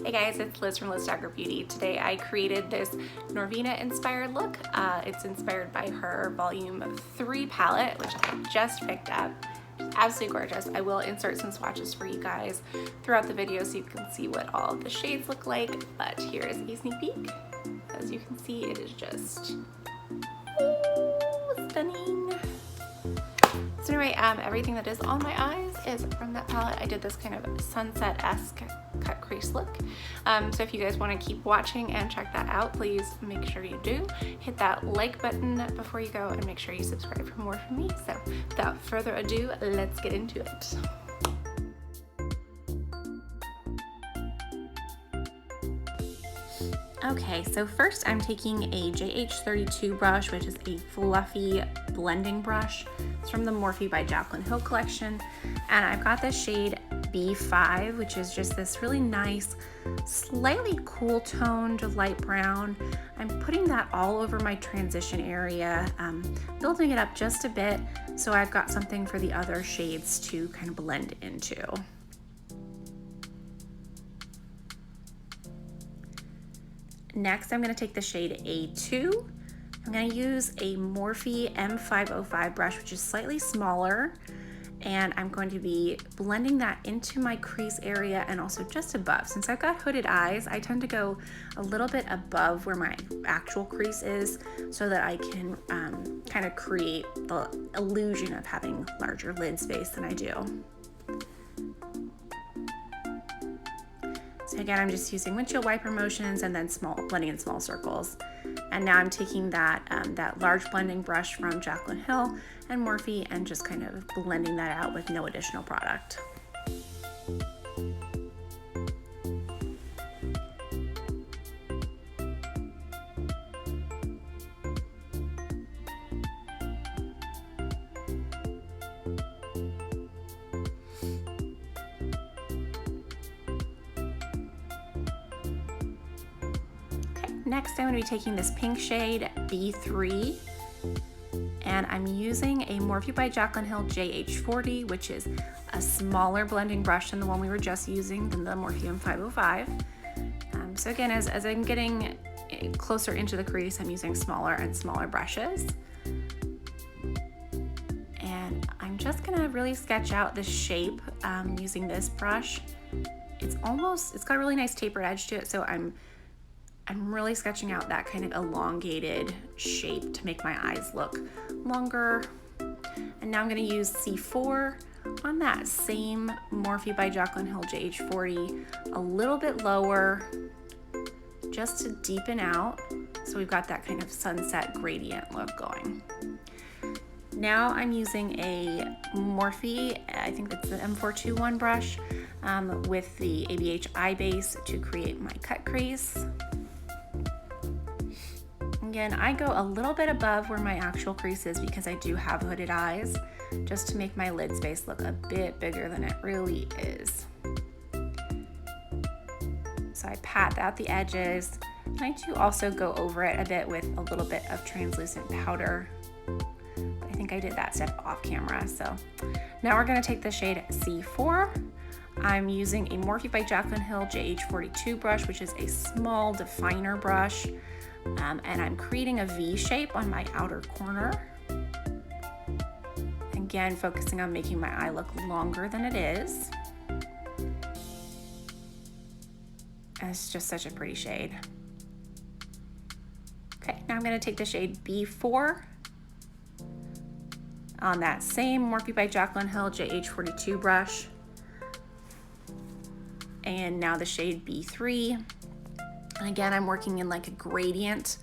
Hey guys, it's Liz from Liz Dagger Beauty. Today I created this Norvina inspired look. It's inspired by her volume 3 palette, which I just picked up. Absolutely gorgeous. I will insert some swatches for you guys throughout the video so you can see what all of the shades look like, but here is a sneak peek. As you can see, it is just stunning. So anyway, everything that is on my eyes is from that palette. I did this kind of sunset-esque cut crease look. So if you guys want to keep watching and check that out, please make sure you do. Hit that like button before you go and make sure you subscribe for more from me. So without further ado, let's get into it. Okay, so first I'm taking a JH32 brush, which is a fluffy blending brush. It's from the Morphe by Jaclyn Hill collection. And I've got this shade B5, which is just this really nice, slightly cool toned light brown. I'm putting that all over my transition area, building it up just a bit so I've got something for the other shades to kind of blend into. Next, I'm going to take the shade A2. I'm going to use a Morphe M505 brush, which is slightly smaller, and I'm going to be blending that into my crease area and also just above. Since I've got hooded eyes, I tend to go a little bit above where my actual crease is so that I can kind of create the illusion of having larger lid space than I do. So again, I'm just using windshield wiper motions and then blending in small circles. And now I'm taking that, that large blending brush from Jaclyn Hill and Morphe and just kind of blending that out with no additional product. Next, I'm going to be taking this pink shade B3, and I'm using a Morphe by Jaclyn Hill JH40, which is a smaller blending brush than the one we were just using, than the Morphe M505. So again, as I'm getting closer into the crease, I'm using smaller and smaller brushes. And I'm just going to really sketch out the shape using this brush. It's got a really nice tapered edge to it, so I'm really sketching out that kind of elongated shape to make my eyes look longer. And now I'm going to use C4 on that same Morphe by Jaclyn Hill JH40, a little bit lower, just to deepen out. So we've got that kind of sunset gradient look going. Now I'm using a Morphe, I think that's the M421 brush, with the ABH eye base to create my cut crease. Again, I go a little bit above where my actual crease is because I do have hooded eyes, just to make my lid space look a bit bigger than it really is. So I pat out the edges, and I do also go over it a bit with a little bit of translucent powder. I think I did that step off camera. So now we're going to take the shade C4. I'm using a Morphe by Jaclyn Hill JH42 brush, which is a small definer brush. And I'm creating a V shape on my outer corner. Again, focusing on making my eye look longer than it is. And it's just such a pretty shade. Okay, now I'm going to take the shade B4 on that same Morphe by Jaclyn Hill JH42 brush. And now the shade B3. And again, I'm working in like a gradient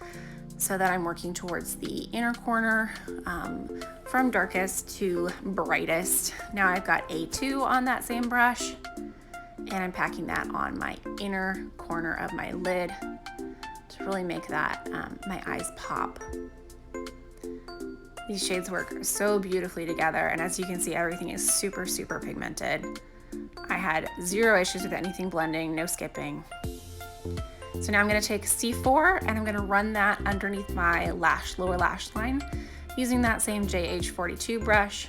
so that I'm working towards the inner corner from darkest to brightest. Now I've got A2 on that same brush, and I'm packing that on my inner corner of my lid to really make that my eyes pop. These shades work so beautifully together, and as you can see, everything is super, super pigmented. I had zero issues with anything blending, no skipping. So now I'm going to take C4 and I'm going to run that underneath my lower lash line using that same JH42 brush.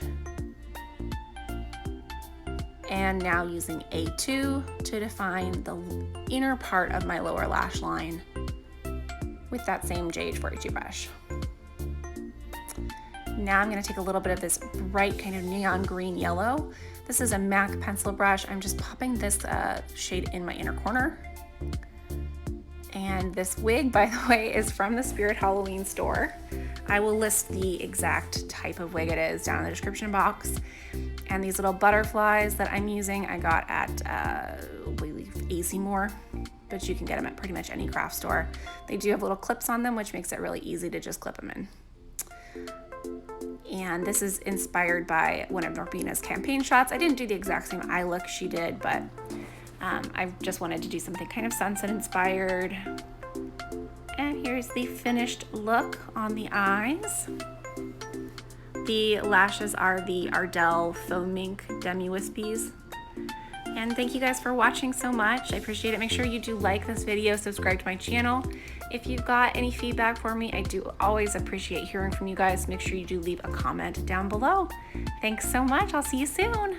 And now using A2 to define the inner part of my lower lash line with that same JH42 brush. Now I'm going to take a little bit of this bright kind of neon green yellow. This is a MAC pencil brush. I'm just popping this shade in my inner corner. And this wig, by the way, is from the Spirit Halloween store. I will list the exact type of wig it is down in the description box. And these little butterflies that I'm using, I got at AC Moore, but you can get them at pretty much any craft store. They do have little clips on them, which makes it really easy to just clip them in. And this is inspired by one of Norvina's campaign shots. I didn't do the exact same eye look she did, but I just wanted to do something kind of sunset inspired. And here's the finished look on the eyes. The lashes are the Ardell Foam Mink Demi Wispies. And thank you guys for watching so much. I appreciate it. Make sure you do like this video, subscribe to my channel. If you've got any feedback for me, I do always appreciate hearing from you guys. Make sure you do leave a comment down below. Thanks so much. I'll see you soon.